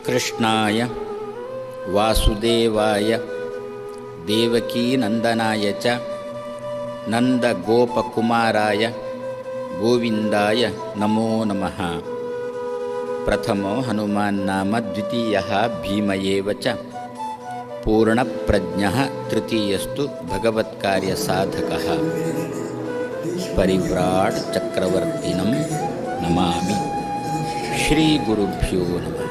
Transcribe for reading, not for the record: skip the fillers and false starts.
ಕೃಷ್ಣಾಯ ವಾಸುದೇವಾಯ ದೇವಕೀನಂದನಾಯ ಚ ನಂದಗೋಪಕುಮಾರಾಯ ಗೋವಿಂದಾಯ ನಮೋ ನಮಃ. ಪ್ರಥಮೋ ಹನುಮಾನ್ ನಾಮ ದ್ವಿತೀಯಃ ಭೀಮ ಏವ ಚ ಪೂರ್ಣಪ್ರಜ್ಞಃ ತೃತೀಯಸ್ತು ಭಗವತ್ಕಾರ್ಯ ಸಾಧಕಃ. ಪರಿವ್ರಾಟ್ ಚಕ್ರವರ್ತಿನಂ ನಮಾಮಿ. ಶ್ರೀ ಗುರುಭ್ಯೋ ನಮಃ.